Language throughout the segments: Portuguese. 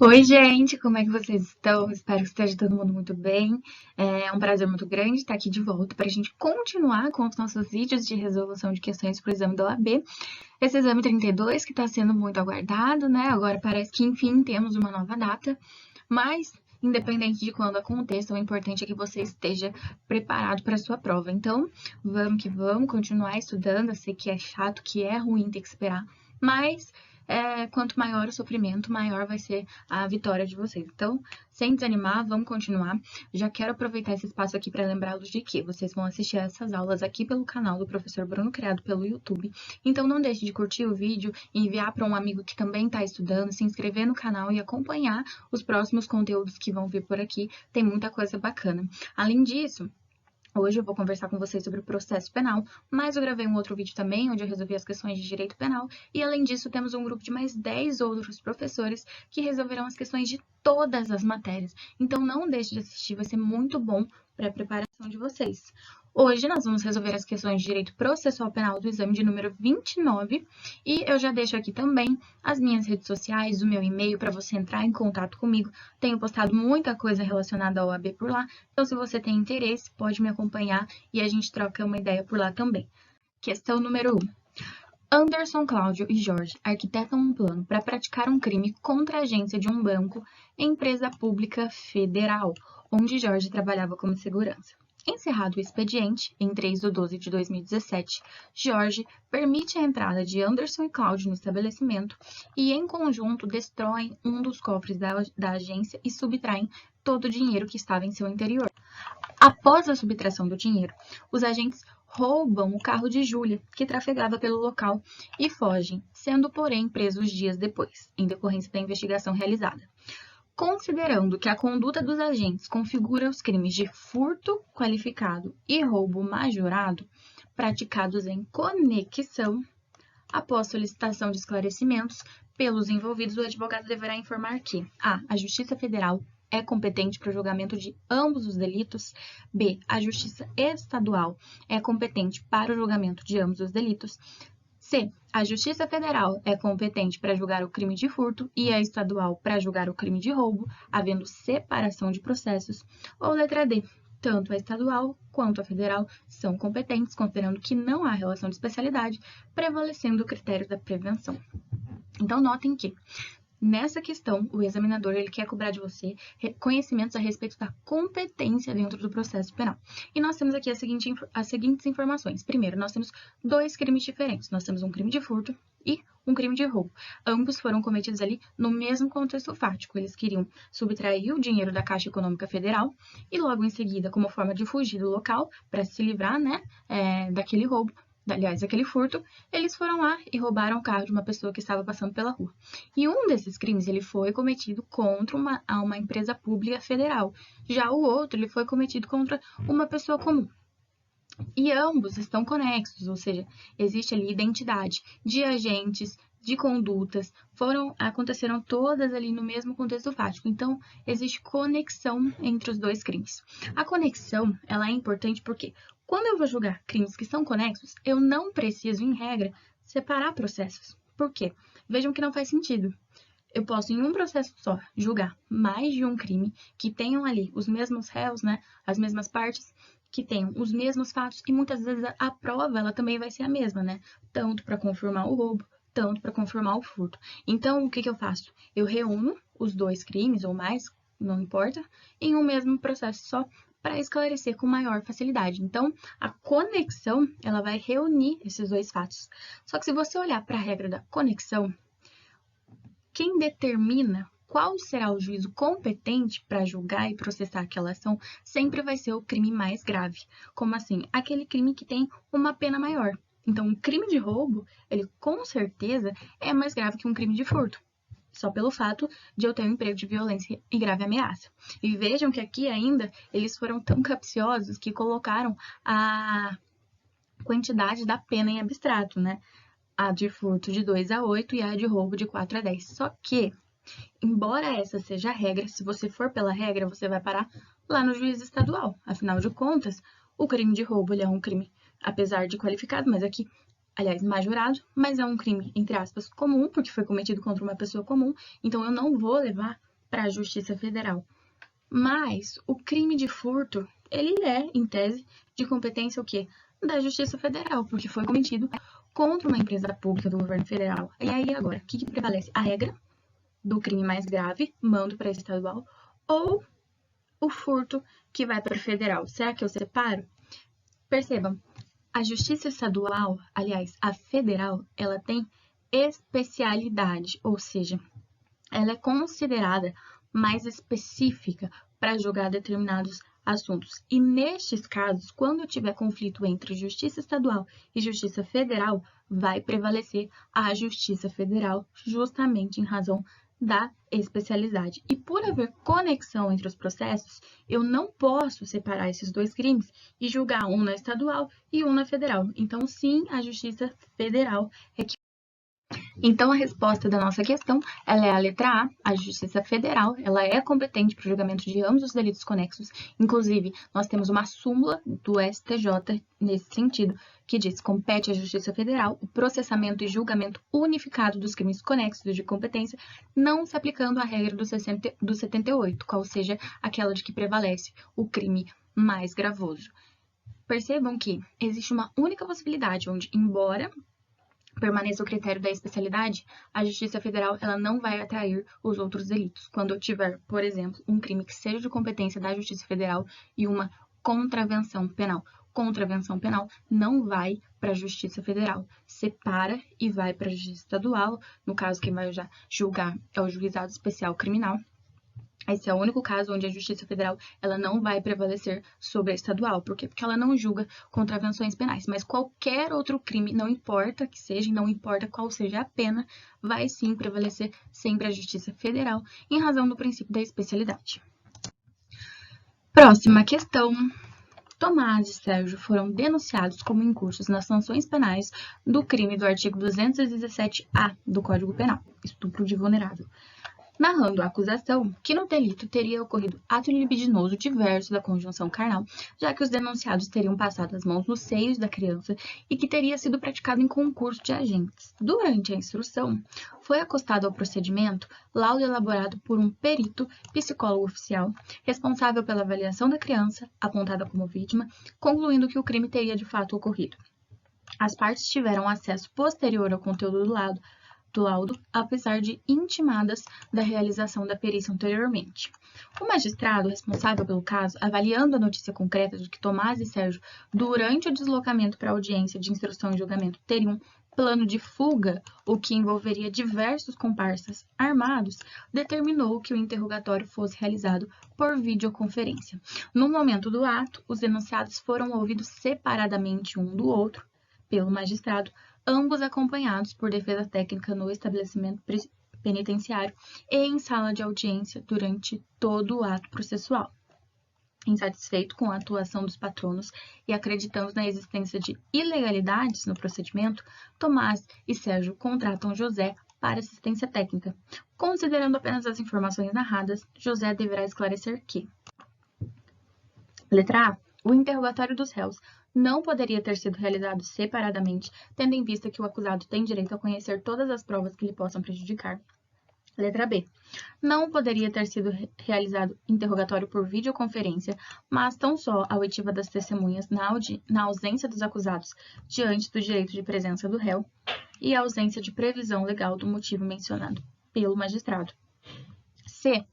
Oi, gente, como é que vocês estão? Espero que esteja todo mundo muito bem. É um prazer muito grande estar aqui de volta para a gente continuar com os nossos vídeos de resolução de questões para o exame da OAB. Esse exame 32 que está sendo muito aguardado, né? Agora parece que, enfim, temos uma nova data, mas independente de quando aconteça, o importante é que você esteja preparado para a sua prova. Então, vamos que vamos, continuar estudando. Eu sei que é chato, que é ruim ter que esperar, mas quanto maior o sofrimento, maior vai ser a vitória de vocês. Então, sem desanimar, vamos continuar. Já quero aproveitar esse espaço aqui para lembrá-los de que vocês vão assistir essas aulas aqui pelo canal do professor Bruno, criado pelo YouTube. Então, não deixe de curtir o vídeo, enviar para um amigo que também está estudando, se inscrever no canal e acompanhar os próximos conteúdos que vão vir por aqui. Tem muita coisa bacana. Além disso, hoje eu vou conversar com vocês sobre o processo penal, mas eu gravei um outro vídeo também, onde eu resolvi as questões de direito penal, e além disso temos um grupo de mais 10 outros professores que resolverão as questões de todas as matérias. Então não deixe de assistir, vai ser muito bom para a preparação de vocês. Hoje nós vamos resolver as questões de direito processual penal do exame de número 29, e eu já deixo aqui também as minhas redes sociais, o meu e-mail para você entrar em contato comigo. Tenho postado muita coisa relacionada ao OAB por lá, então se você tem interesse, pode me acompanhar e a gente troca uma ideia por lá também. Questão número 1. Anderson, Cláudio e Jorge arquitetam um plano para praticar um crime contra a agência de um banco em empresa pública federal, onde Jorge trabalhava como segurança. Encerrado o expediente, em 3/12 de 2017, Jorge permite a entrada de Anderson e Cláudio no estabelecimento e, em conjunto, destroem um dos cofres da agência e subtraem todo o dinheiro que estava em seu interior. Após a subtração do dinheiro, os agentes roubam o carro de Júlia, que trafegava pelo local, e fogem, sendo, porém, presos dias depois, em decorrência da investigação realizada. Considerando que a conduta dos agentes configura os crimes de furto qualificado e roubo majorado, praticados em conexão, após solicitação de esclarecimentos pelos envolvidos, o advogado deverá informar que a Justiça Federal é competente para o julgamento de ambos os delitos, b. A Justiça Estadual é competente para o julgamento de ambos os delitos, c. A Justiça Federal é competente para julgar o crime de furto e a estadual para julgar o crime de roubo, havendo separação de processos, ou letra D. Tanto a estadual quanto a federal são competentes, considerando que não há relação de especialidade, prevalecendo o critério da prevenção. Então, notem que nessa questão, o examinador ele quer cobrar de você conhecimentos a respeito da competência dentro do processo penal. E nós temos aqui as seguintes informações. Primeiro, nós temos dois crimes diferentes. Nós temos um crime de furto e um crime de roubo. Ambos foram cometidos ali no mesmo contexto fático. Eles queriam subtrair o dinheiro da Caixa Econômica Federal e logo em seguida, como forma de fugir do local, para se livrar, daquele roubo, aliás, aquele furto, eles foram lá e roubaram o carro de uma pessoa que estava passando pela rua. E um desses crimes ele foi cometido contra uma empresa pública federal. Já o outro ele foi cometido contra uma pessoa comum. E ambos estão conexos, ou seja, existe ali identidade de agentes, de condutas, aconteceram todas ali no mesmo contexto fático. Então, existe conexão entre os dois crimes. A conexão, ela é importante porque quando eu vou julgar crimes que são conexos, eu não preciso, em regra, separar processos. Por quê? Vejam que não faz sentido. Eu posso, em um processo só, julgar mais de um crime que tenham ali os mesmos réus, as mesmas partes, que tenham os mesmos fatos, e muitas vezes a prova ela também vai ser a mesma, Tanto para confirmar o roubo, tanto para confirmar o furto. Então, o que eu faço? Eu reúno os dois crimes, ou mais, não importa, em um mesmo processo só, para esclarecer com maior facilidade. Então, a conexão, ela vai reunir esses dois fatos. Só que se você olhar para a regra da conexão, quem determina qual será o juízo competente para julgar e processar aquela ação sempre vai ser o crime mais grave. Como assim? Aquele crime que tem uma pena maior. Então, um crime de roubo, ele com certeza é mais grave que um crime de furto, só pelo fato de eu ter um emprego de violência e grave ameaça. E vejam que aqui ainda eles foram tão capciosos que colocaram a quantidade da pena em abstrato, A de furto de 2 a 8 e a de roubo de 4 a 10. Só que, embora essa seja a regra, se você for pela regra, você vai parar lá no juiz estadual. Afinal de contas, o crime de roubo ele é um crime, apesar de qualificado, mas aqui, aliás, majorado, mas é um crime, entre aspas, comum, porque foi cometido contra uma pessoa comum, então eu não vou levar para a Justiça Federal. Mas o crime de furto, ele é, em tese, de competência o quê? Da Justiça Federal, porque foi cometido contra uma empresa pública do governo federal. E aí agora, o que prevalece? A regra do crime mais grave, mando para estadual, ou o furto que vai para o federal? Será que eu separo? Percebam, a Justiça Estadual, aliás, a federal, ela tem especialidade, ou seja, ela é considerada mais específica para julgar determinados assuntos. E nestes casos, quando tiver conflito entre Justiça Estadual e Justiça Federal, vai prevalecer a Justiça Federal, justamente em razão da especialidade. E por haver conexão entre os processos, eu não posso separar esses dois crimes e julgar um na estadual e um na federal. Então, sim, a Justiça Federal é que... Então, a resposta da nossa questão, ela é a letra A, a Justiça Federal, ela é competente para o julgamento de ambos os delitos conexos. Inclusive, nós temos uma súmula do STJ nesse sentido, que diz: compete à Justiça Federal o processamento e julgamento unificado dos crimes conexos de competência, não se aplicando a regra do 78, qual seja aquela de que prevalece o crime mais gravoso. Percebam que existe uma única possibilidade onde, embora permaneça o critério da especialidade, a Justiça Federal ela não vai atrair os outros delitos. Quando eu tiver, por exemplo, um crime que seja de competência da Justiça Federal e uma contravenção penal. Contravenção penal não vai para a Justiça Federal, separa e vai para a Justiça Estadual. No caso, quem vai já julgar é o Juizado Especial Criminal. Esse é o único caso onde a Justiça Federal ela não vai prevalecer sobre a estadual. Por quê? Porque ela não julga contravenções penais. Mas qualquer outro crime, não importa que seja, não importa qual seja a pena, vai sim prevalecer sempre a Justiça Federal, em razão do princípio da especialidade. Próxima questão. Tomás e Sérgio foram denunciados como incursos nas sanções penais do crime do artigo 217-A do Código Penal, estupro de vulnerável, narrando a acusação que no delito teria ocorrido ato libidinoso diverso da conjunção carnal, já que os denunciados teriam passado as mãos nos seios da criança e que teria sido praticado em concurso de agentes. Durante a instrução, foi acostado ao procedimento laudo elaborado por um perito psicólogo oficial, responsável pela avaliação da criança, apontada como vítima, concluindo que o crime teria de fato ocorrido. As partes tiveram acesso posterior ao conteúdo do laudo, apesar de intimadas da realização da perícia anteriormente. O magistrado responsável pelo caso, avaliando a notícia concreta de que Tomás e Sérgio, durante o deslocamento para a audiência de instrução e julgamento, teriam plano de fuga, o que envolveria diversos comparsas armados, determinou que o interrogatório fosse realizado por videoconferência. No momento do ato, os denunciados foram ouvidos separadamente um do outro pelo magistrado, ambos acompanhados por defesa técnica no estabelecimento penitenciário e em sala de audiência durante todo o ato processual. Insatisfeito com a atuação dos patronos e acreditando na existência de ilegalidades no procedimento, Tomás e Sérgio contratam José para assistência técnica. Considerando apenas as informações narradas, José deverá esclarecer que: letra A. O interrogatório dos réus não poderia ter sido realizado separadamente, tendo em vista que o acusado tem direito a conhecer todas as provas que lhe possam prejudicar. Letra B. Não poderia ter sido realizado interrogatório por videoconferência, mas tão só a oitiva das testemunhas na ausência dos acusados diante do direito de presença do réu e a ausência de previsão legal do motivo mencionado pelo magistrado. C.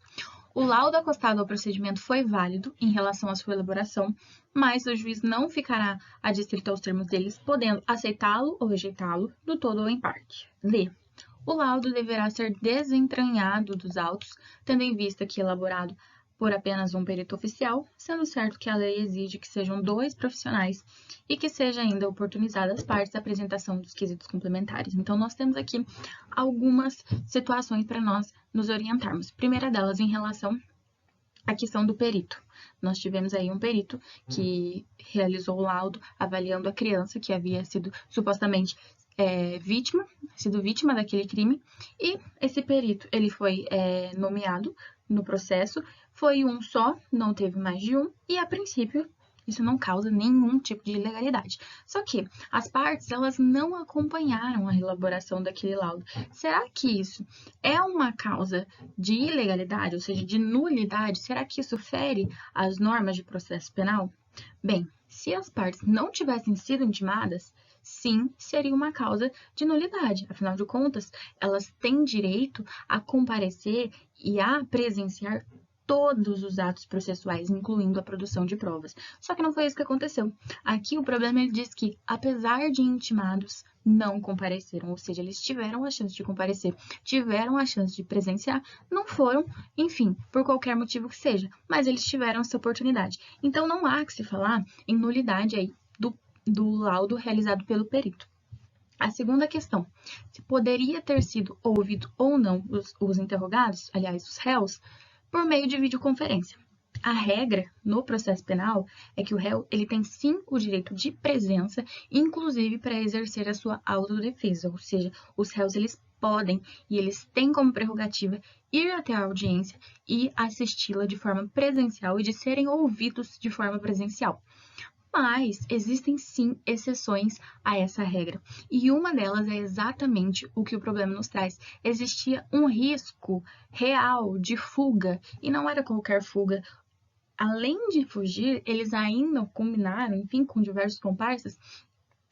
O laudo acostado ao procedimento foi válido em relação à sua elaboração, mas o juiz não ficará adstrito aos termos deles, podendo aceitá-lo ou rejeitá-lo, do todo ou em parte. D. O laudo deverá ser desentranhado dos autos, tendo em vista que elaborado por apenas um perito oficial, sendo certo que a lei exige que sejam 2 profissionais e que seja ainda oportunizada às partes a apresentação dos quesitos complementares. Então, nós temos aqui algumas situações para nós nos orientarmos. Primeira delas, em relação à questão do perito. Nós tivemos aí um perito que realizou o laudo avaliando a criança que havia sido supostamente sido vítima daquele crime, e esse perito ele foi nomeado no processo, foi um só, não teve mais de um, e a princípio isso não causa nenhum tipo de ilegalidade. Só que as partes, elas não acompanharam a elaboração daquele laudo. Será que isso é uma causa de ilegalidade, ou seja, de nulidade? Será que isso fere as normas de processo penal? Bem, se as partes não tivessem sido intimadas, sim, seria uma causa de nulidade. Afinal de contas, elas têm direito a comparecer e a presenciar todos os atos processuais, incluindo a produção de provas. Só que não foi isso que aconteceu. Aqui o problema ele diz que, apesar de intimados, não compareceram, ou seja, eles tiveram a chance de comparecer, tiveram a chance de presenciar, não foram, enfim, por qualquer motivo que seja, mas eles tiveram essa oportunidade. Então não há que se falar em nulidade aí do laudo realizado pelo perito. A segunda questão, se poderia ter sido ouvido ou não os interrogados, aliás, os réus, por meio de videoconferência. A regra no processo penal é que o réu ele tem sim o direito de presença, inclusive para exercer a sua autodefesa, ou seja, os réus eles podem e eles têm como prerrogativa ir até a audiência e assisti-la de forma presencial e de serem ouvidos de forma presencial. Mas existem sim exceções a essa regra, e uma delas é exatamente o que o problema nos traz. Existia um risco real de fuga, e não era qualquer fuga. Além de fugir, eles ainda combinaram, enfim, com diversos comparsas,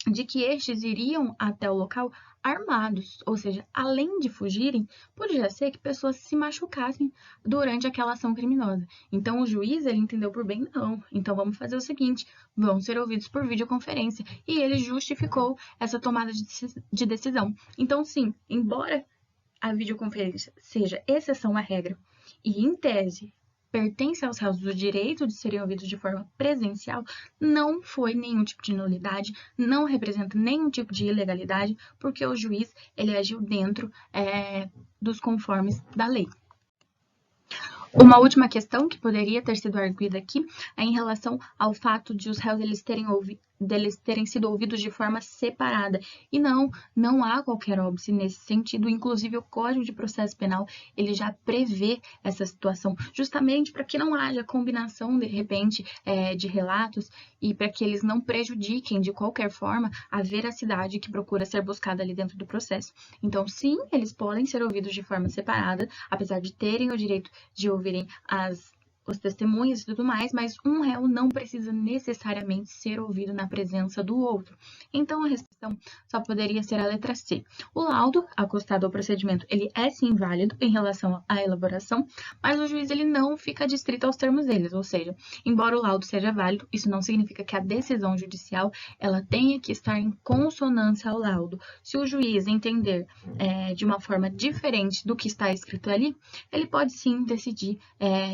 de que estes iriam até o local armados, ou seja, além de fugirem, podia ser que pessoas se machucassem durante aquela ação criminosa. Então o juiz ele entendeu por bem, não. Então vamos fazer o seguinte, vão ser ouvidos por videoconferência. E ele justificou essa tomada de decisão. Então sim, embora a videoconferência seja exceção à regra e em tese pertence aos réus o direito de serem ouvidos de forma presencial, não foi nenhum tipo de nulidade, não representa nenhum tipo de ilegalidade, porque o juiz ele agiu dentro dos conformes da lei. Uma última questão que poderia ter sido arguida aqui é em relação ao fato de os réus deles terem sido ouvidos de forma separada. E não há qualquer óbice nesse sentido. Inclusive, o Código de Processo Penal ele já prevê essa situação, justamente para que não haja combinação, de repente, de relatos e para que eles não prejudiquem, de qualquer forma, a veracidade que procura ser buscada ali dentro do processo. Então, sim, eles podem ser ouvidos de forma separada, apesar de terem o direito de ouvirem os testemunhas e tudo mais, mas um réu não precisa necessariamente ser ouvido na presença do outro. Então, a restrição só poderia ser a letra C. O laudo, acostado ao procedimento, ele é sim válido em relação à elaboração, mas o juiz ele não fica adstrito aos termos deles, ou seja, embora o laudo seja válido, isso não significa que a decisão judicial ela tenha que estar em consonância ao laudo. Se o juiz entender de uma forma diferente do que está escrito ali, ele pode sim decidir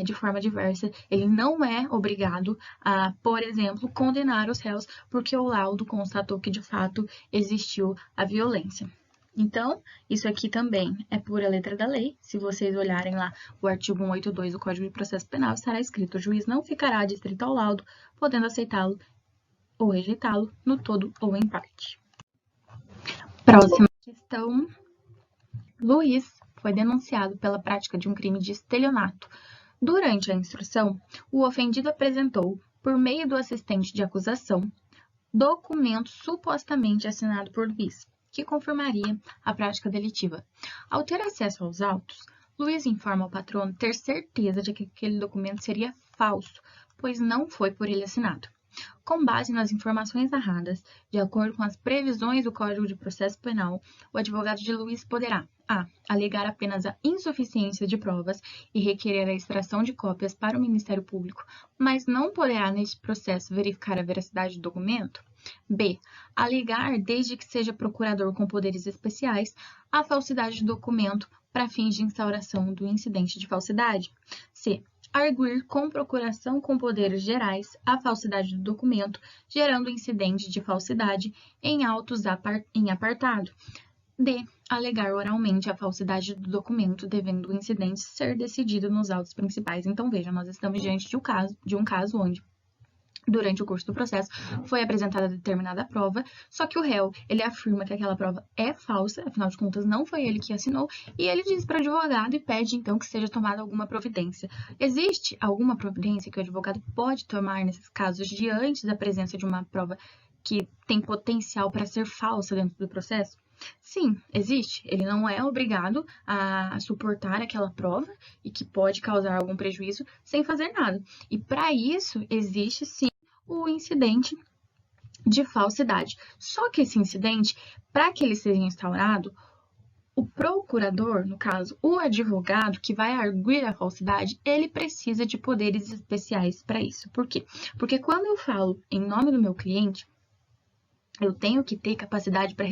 de forma diversa. Ele não é obrigado a, por exemplo, condenar os réus porque o laudo constatou que de fato existiu a violência. Então, isso aqui também é pura letra da lei. Se vocês olharem lá o artigo 182 do Código de Processo Penal, estará escrito: o juiz não ficará adstrito ao laudo, podendo aceitá-lo ou rejeitá-lo no todo ou em parte. Próxima questão. Luiz foi denunciado pela prática de um crime de estelionato. Durante a instrução, o ofendido apresentou, por meio do assistente de acusação, documento supostamente assinado por Luiz, que confirmaria a prática delitiva. Ao ter acesso aos autos, Luiz informa ao patrono ter certeza de que aquele documento seria falso, pois não foi por ele assinado. Com base nas informações narradas, de acordo com as previsões do Código de Processo Penal, o advogado de Luiz poderá a. alegar apenas a insuficiência de provas e requerer a extração de cópias para o Ministério Público, mas não poderá, neste processo, verificar a veracidade do documento. B. alegar, desde que seja procurador com poderes especiais, a falsidade do documento para fins de instauração do incidente de falsidade. C. arguir com procuração com poderes gerais a falsidade do documento, gerando incidente de falsidade em autos em apartado. D. alegar oralmente a falsidade do documento, devendo o incidente ser decidido nos autos principais. Então, veja, nós estamos diante de um caso onde durante o curso do processo, foi apresentada determinada prova, só que o réu, ele afirma que aquela prova é falsa, afinal de contas não foi ele que assinou, e ele diz para o advogado e pede então que seja tomada alguma providência. Existe alguma providência que o advogado pode tomar nesses casos diante da presença de uma prova que tem potencial para ser falsa dentro do processo? Sim, existe. Ele não é obrigado a suportar aquela prova e que pode causar algum prejuízo sem fazer nada. E para isso existe sim o incidente de falsidade. Só que esse incidente, para que ele seja instaurado, o procurador, no caso, o advogado que vai arguir a falsidade, ele precisa de poderes especiais para isso. Por quê? Porque quando eu falo em nome do meu cliente, eu tenho que ter capacidade para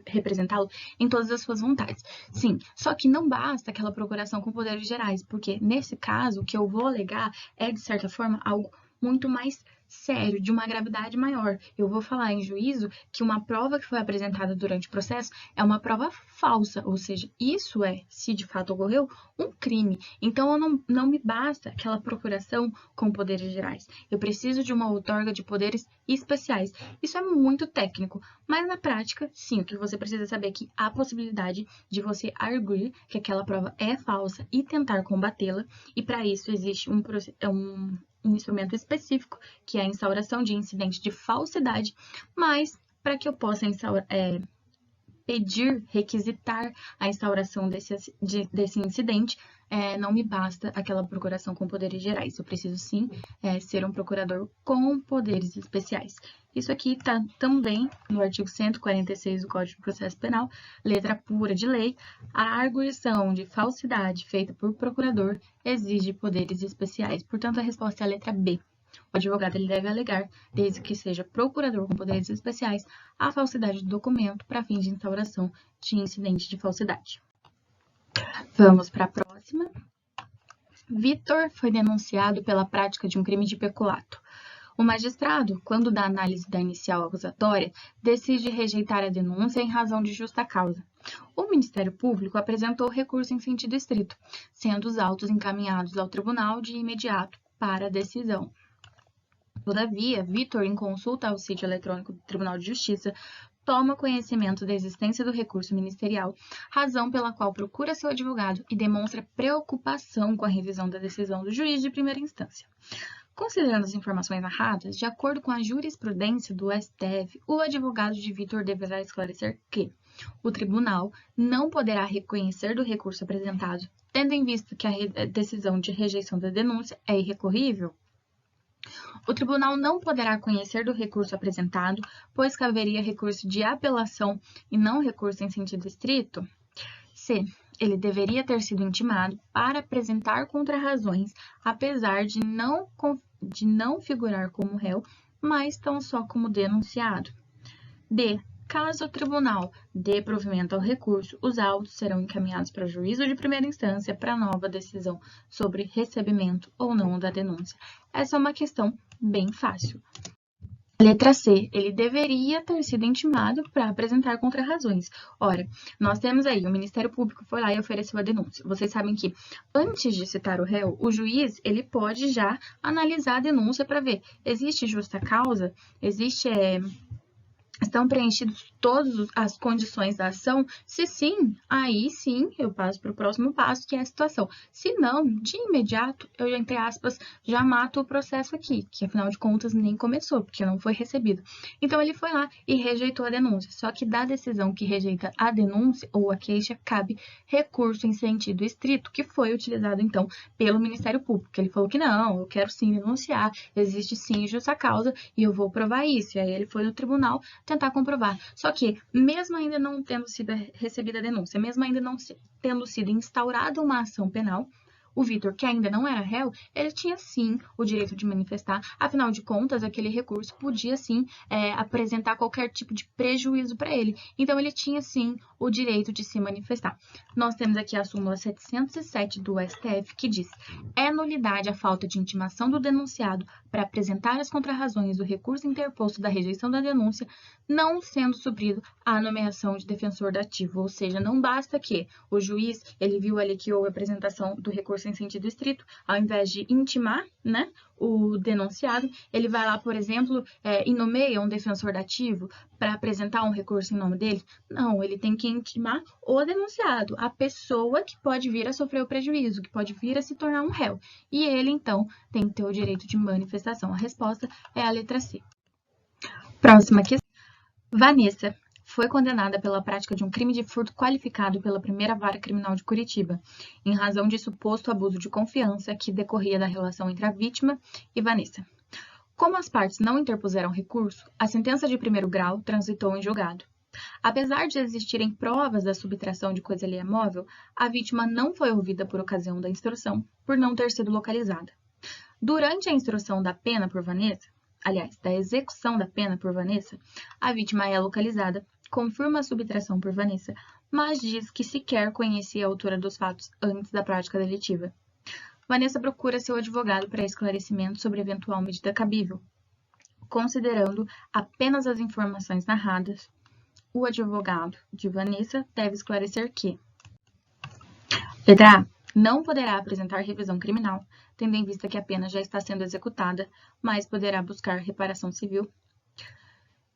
representá-lo em todas as suas vontades. Sim, só que não basta aquela procuração com poderes gerais, porque nesse caso o que eu vou alegar é, de certa forma, algo muito mais sério, de uma gravidade maior. Eu vou falar em juízo que uma prova que foi apresentada durante o processo é uma prova falsa, ou seja, isso é, se de fato ocorreu, um crime. Então, não me basta aquela procuração com poderes gerais. Eu preciso de uma outorga de poderes especiais. Isso é muito técnico, mas na prática, sim, o que você precisa saber é que há possibilidade de você arguir que aquela prova é falsa e tentar combatê-la, e para isso existe um instrumento específico, que é a instauração de incidente de falsidade, mas para que eu possa pedir, requisitar a instauração desse incidente, não me basta aquela procuração com poderes gerais. Eu preciso sim ser um procurador com poderes especiais. Isso aqui está também no artigo 146 do Código de Processo Penal, letra pura de lei. A arguição de falsidade feita por procurador exige poderes especiais. Portanto, a resposta é a letra B. O advogado ele deve alegar, desde que seja procurador com poderes especiais, a falsidade do documento para fins de instauração de incidente de falsidade. Vamos para a próxima. Vitor foi denunciado pela prática de um crime de peculato. O magistrado, quando da análise da inicial acusatória, decide rejeitar a denúncia em razão de justa causa. O Ministério Público apresentou recurso em sentido estrito, sendo os autos encaminhados ao tribunal de imediato para a decisão. Todavia, Vitor, em consulta ao sítio eletrônico do Tribunal de Justiça, toma conhecimento da existência do recurso ministerial, razão pela qual procura seu advogado e demonstra preocupação com a revisão da decisão do juiz de primeira instância. Considerando as informações narradas, de acordo com a jurisprudência do STF, o advogado de Vitor deverá esclarecer que o tribunal não poderá reconhecer do recurso apresentado, tendo em vista que a decisão de rejeição da denúncia é irrecorrível. O tribunal não poderá conhecer do recurso apresentado, pois caberia recurso de apelação e não recurso em sentido estrito. C. Ele deveria ter sido intimado para apresentar contrarrazões, apesar de não figurar como réu, mas tão só como denunciado. D. Caso o tribunal dê provimento ao recurso, os autos serão encaminhados para o juízo de primeira instância para nova decisão sobre recebimento ou não da denúncia. Essa é uma questão bem fácil. Letra C. Ele deveria ter sido intimado para apresentar contrarrazões. Ora, nós temos aí, o Ministério Público foi lá e ofereceu a denúncia. Vocês sabem que, antes de citar o réu, o juiz, ele pode já analisar a denúncia para ver, existe justa causa, estão preenchidas todas as condições da ação? Se sim, aí sim eu passo para o próximo passo, que é a situação. Se não, de imediato, eu, entre aspas, já mato o processo aqui, que afinal de contas nem começou, porque não foi recebido. Então, ele foi lá e rejeitou a denúncia. Só que da decisão que rejeita a denúncia ou a queixa, cabe recurso em sentido estrito, que foi utilizado, então, pelo Ministério Público. Ele falou que não, eu quero sim denunciar, existe sim justa causa e eu vou provar isso. E aí ele foi no tribunal tentar comprovar. Só que, mesmo ainda não tendo sido recebida a denúncia, mesmo ainda não tendo sido instaurada uma ação penal, o Vitor, que ainda não era réu, ele tinha sim o direito de manifestar, afinal de contas, aquele recurso podia sim apresentar qualquer tipo de prejuízo para ele. Então, ele tinha sim o direito de se manifestar. Nós temos aqui a súmula 707 do STF, que diz: é nulidade a falta de intimação do denunciado para apresentar as contrarrazões do recurso interposto da rejeição da denúncia, não sendo suprido a nomeação de defensor dativo. Ou seja, não basta que o juiz, ele viu ali que houve apresentação do recurso recurso em sentido estrito, ao invés de intimar, né, o denunciado, ele vai lá, por exemplo, e nomeia um defensor dativo para apresentar um recurso em nome dele. Não, ele tem que intimar o denunciado, a pessoa que pode vir a sofrer o prejuízo, que pode vir a se tornar um réu. E ele, então, tem que ter o direito de manifestação. A resposta é a letra C. Próxima questão. Vanessa foi condenada pela prática de um crime de furto qualificado pela primeira vara criminal de Curitiba, em razão de suposto abuso de confiança que decorria da relação entre a vítima e Vanessa. Como as partes não interpuseram recurso, a sentença de primeiro grau transitou em julgado. Apesar de existirem provas da subtração de coisa alheia móvel, a vítima não foi ouvida por ocasião da instrução, por não ter sido localizada. Durante a instrução da pena por Vanessa, aliás, da execução da pena por Vanessa, a vítima é localizada, confirma a subtração por Vanessa, mas diz que sequer conhecia a autora dos fatos antes da prática delitiva. Vanessa procura seu advogado para esclarecimento sobre eventual medida cabível. Considerando apenas as informações narradas, o advogado de Vanessa deve esclarecer que: letra A. Não poderá apresentar revisão criminal, tendo em vista que a pena já está sendo executada, mas poderá buscar reparação civil.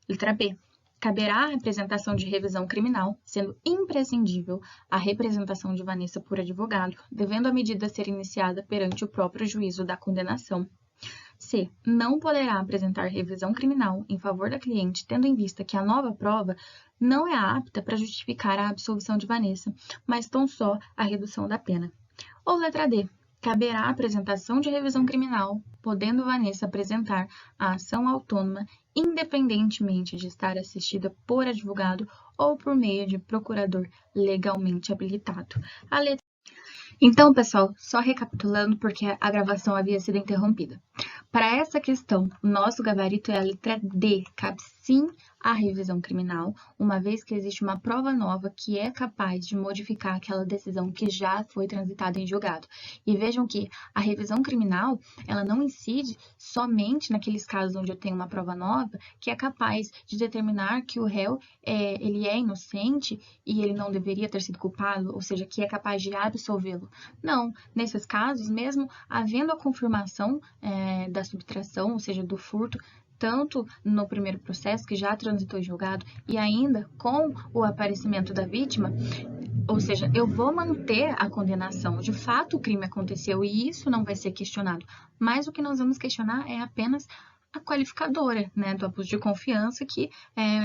Letra B. Caberá a apresentação de revisão criminal, sendo imprescindível a representação de Vanessa por advogado, devendo a medida ser iniciada perante o próprio juízo da condenação. C. Não poderá apresentar revisão criminal em favor da cliente, tendo em vista que a nova prova não é apta para justificar a absolvição de Vanessa, mas tão só a redução da pena. Ou letra D. Caberá a apresentação de revisão criminal, podendo Vanessa apresentar a ação autônoma, independentemente de estar assistida por advogado ou por meio de procurador legalmente habilitado. Então, pessoal, só recapitulando porque a gravação havia sido interrompida. Para essa questão, o nosso gabarito é a letra D, cabe sim a revisão criminal, uma vez que existe uma prova nova que é capaz de modificar aquela decisão que já foi transitada em julgado. E vejam que a revisão criminal, ela não incide somente naqueles casos onde eu tenho uma prova nova, que é capaz de determinar que o réu ele é inocente e ele não deveria ter sido culpado, ou seja, que é capaz de absolvê-lo. Não, nesses casos, mesmo havendo a confirmação da subtração, ou seja, do furto, tanto no primeiro processo, que já transitou em julgado, e ainda com o aparecimento da vítima, ou seja, eu vou manter a condenação. De fato, o crime aconteceu e isso não vai ser questionado. Mas o que nós vamos questionar é apenas a qualificadora, né, do abuso de confiança, que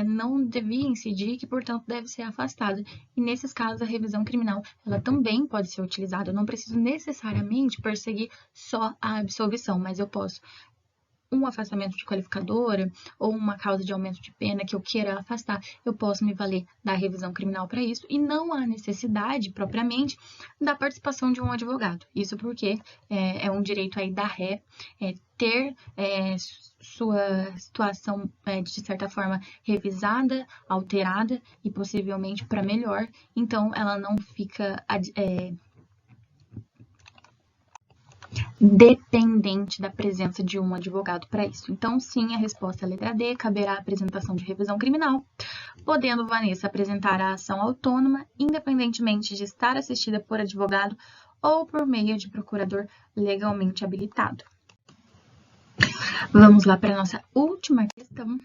não devia incidir, que, portanto, deve ser afastada. E, nesses casos, a revisão criminal, ela também pode ser utilizada. Eu não preciso necessariamente perseguir só a absolvição, mas eu posso um afastamento de qualificadora ou uma causa de aumento de pena que eu queira afastar, eu posso me valer da revisão criminal para isso e não há necessidade, propriamente, da participação de um advogado. Isso porque é um direito aí da ré ter sua situação, de certa forma, revisada, alterada e possivelmente para melhor. Então, ela não fica dependente da presença de um advogado para isso. Então, sim, a resposta é a letra D, caberá a apresentação de revisão criminal, podendo Vanessa apresentar a ação autônoma, independentemente de estar assistida por advogado ou por meio de procurador legalmente habilitado. Vamos lá para a nossa última questão.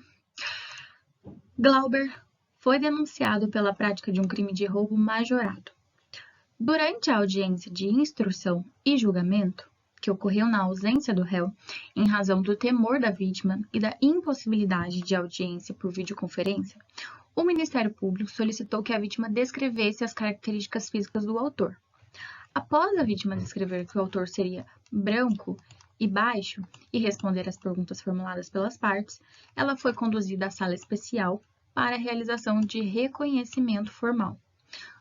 Glauber foi denunciado pela prática de um crime de roubo majorado. Durante a audiência de instrução e julgamento, que ocorreu na ausência do réu, em razão do temor da vítima e da impossibilidade de audiência por videoconferência, o Ministério Público solicitou que a vítima descrevesse as características físicas do autor. Após a vítima descrever que o autor seria branco e baixo e responder às perguntas formuladas pelas partes, ela foi conduzida à sala especial para a realização de reconhecimento formal.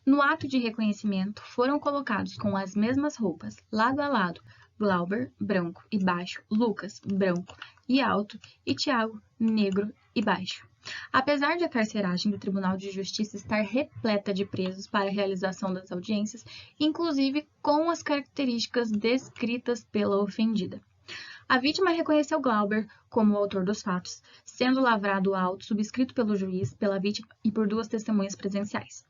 No ato de reconhecimento, foram colocados com as mesmas roupas, lado a lado, Glauber, branco e baixo, Lucas, branco e alto, e Tiago, negro e baixo. Apesar de a carceragem do Tribunal de Justiça estar repleta de presos para a realização das audiências, inclusive com as características descritas pela ofendida. A vítima reconheceu Glauber como o autor dos fatos, sendo lavrado o auto subscrito pelo juiz, pela vítima e por duas testemunhas presenciais.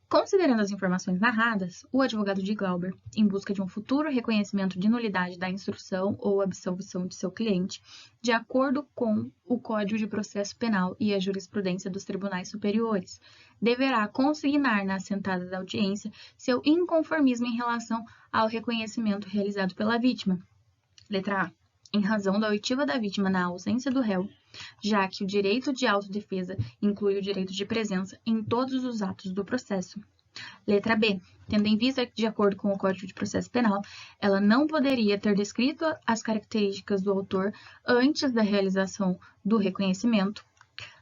Considerando as informações narradas, o advogado de Glauber, em busca de um futuro reconhecimento de nulidade da instrução ou absolvição de seu cliente, de acordo com o Código de Processo Penal e a jurisprudência dos tribunais superiores, deverá consignar na assentada da audiência seu inconformismo em relação ao reconhecimento realizado pela vítima. Letra A. Em razão da oitiva da vítima na ausência do réu, já que o direito de autodefesa inclui o direito de presença em todos os atos do processo. Letra B. Tendo em vista que, de acordo com o Código de Processo Penal, ela não poderia ter descrito as características do autor antes da realização do reconhecimento.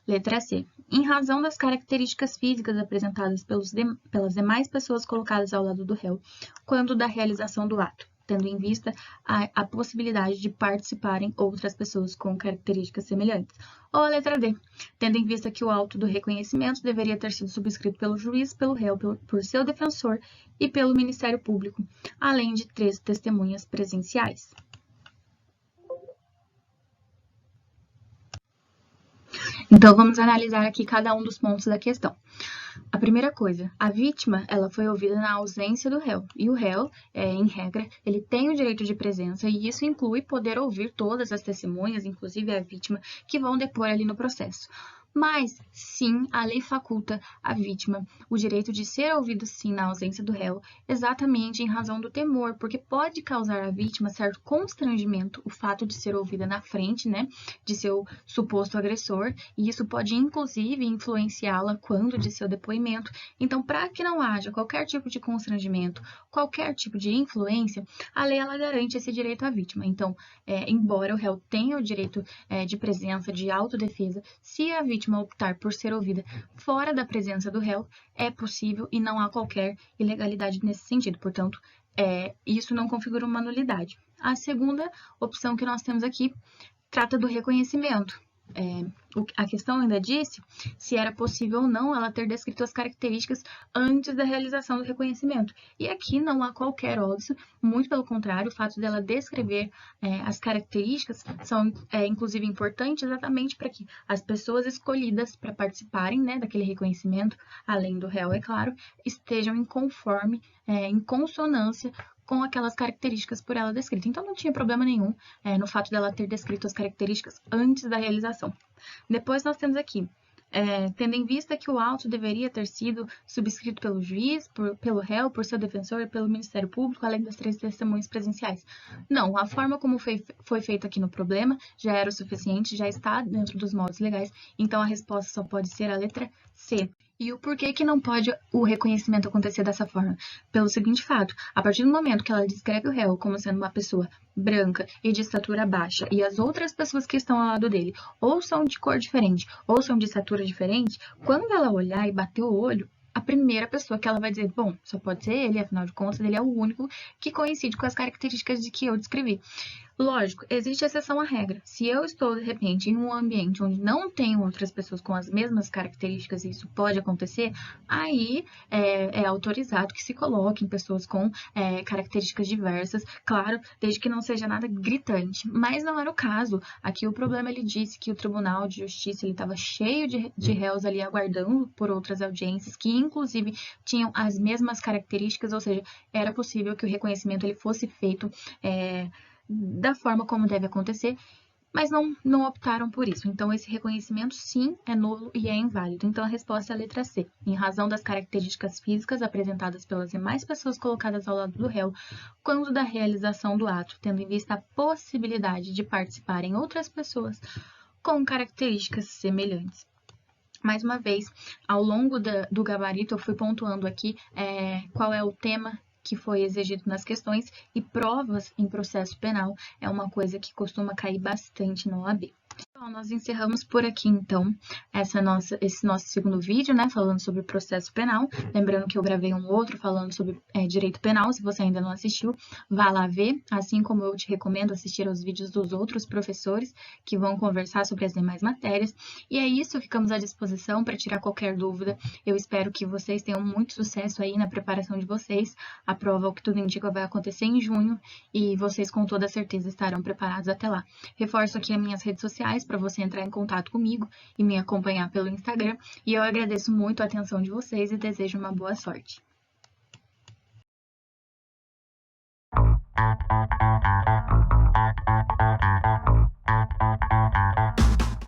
Letra C. Em razão das características físicas apresentadas pelas demais pessoas colocadas ao lado do réu, quando da realização do ato, tendo em vista a possibilidade de participarem outras pessoas com características semelhantes. Ou a letra D, tendo em vista que o auto do reconhecimento deveria ter sido subscrito pelo juiz, pelo réu, por seu defensor e pelo Ministério Público, além de 3 testemunhas presenciais. Então, vamos analisar aqui cada um dos pontos da questão. A primeira coisa, a vítima, ela foi ouvida na ausência do réu. E o réu, em regra, ele tem o direito de presença e isso inclui poder ouvir todas as testemunhas, inclusive a vítima, que vão depor ali no processo. Mas, sim, a lei faculta à vítima o direito de ser ouvido, sim, na ausência do réu, exatamente em razão do temor, porque pode causar à vítima certo constrangimento o fato de ser ouvida na frente, né, de seu suposto agressor, e isso pode, inclusive, influenciá-la quando de seu depoimento. Então, para que não haja qualquer tipo de constrangimento, qualquer tipo de influência, a lei, ela garante esse direito à vítima. Então, embora o réu tenha o direito de presença, de autodefesa, se a vítima optar por ser ouvida fora da presença do réu, é possível e não há qualquer ilegalidade nesse sentido. Portanto, isso não configura uma nulidade. A segunda opção que nós temos aqui trata do reconhecimento. A questão ainda disse se era possível ou não ela ter descrito as características antes da realização do reconhecimento. E aqui não há qualquer óbvio, muito pelo contrário, o fato dela descrever as características são, inclusive, importantes exatamente para que as pessoas escolhidas para participarem, né, daquele reconhecimento, além do réu, é claro, estejam em consonância com aquelas características por ela descritas. Então, não tinha problema nenhum no fato dela ter descrito as características antes da realização. Depois, nós temos aqui, tendo em vista que o auto deveria ter sido subscrito pelo juiz, pelo réu, por seu defensor e pelo Ministério Público, além das 3 testemunhas presenciais. Não, a forma como foi feito aqui no problema já era o suficiente, já está dentro dos moldes legais, então a resposta só pode ser a letra C. E o porquê que não pode o reconhecimento acontecer dessa forma? Pelo seguinte fato, a partir do momento que ela descreve o réu como sendo uma pessoa branca e de estatura baixa, e as outras pessoas que estão ao lado dele ou são de cor diferente, ou são de estatura diferente, quando ela olhar e bater o olho, a primeira pessoa que ela vai dizer, bom, só pode ser ele, afinal de contas, ele é o único que coincide com as características de que eu descrevi. Lógico, existe exceção à regra. Se eu estou, de repente, em um ambiente onde não tenho outras pessoas com as mesmas características e isso pode acontecer, aí é autorizado que se coloquem pessoas com características diversas, claro, desde que não seja nada gritante. Mas não era o caso. Aqui o problema, ele disse que o Tribunal de Justiça estava cheio de réus ali aguardando por outras audiências, que inclusive tinham as mesmas características, ou seja, era possível que o reconhecimento ele fosse feito da forma como deve acontecer, mas não optaram por isso. Então, esse reconhecimento, sim, é nulo e é inválido. Então, a resposta é a letra C. Em razão das características físicas apresentadas pelas demais pessoas colocadas ao lado do réu, quando da realização do ato, tendo em vista a possibilidade de participarem outras pessoas com características semelhantes. Mais uma vez, ao longo do gabarito, eu fui pontuando aqui qual é o tema que foi exigido nas questões, e provas em processo penal é uma coisa que costuma cair bastante na OAB. Bom, nós encerramos por aqui, então, esse nosso segundo vídeo, né, falando sobre processo penal. Lembrando que eu gravei um outro falando sobre direito penal. Se você ainda não assistiu, vá lá ver, assim como eu te recomendo assistir aos vídeos dos outros professores que vão conversar sobre as demais matérias. E é isso, ficamos à disposição para tirar qualquer dúvida. Eu espero que vocês tenham muito sucesso aí na preparação de vocês. A prova, o que tudo indica, vai acontecer em junho e vocês com toda certeza estarão preparados até lá. Reforço aqui as minhas redes sociais para você entrar em contato comigo e me acompanhar pelo Instagram. E eu agradeço muito a atenção de vocês e desejo uma boa sorte.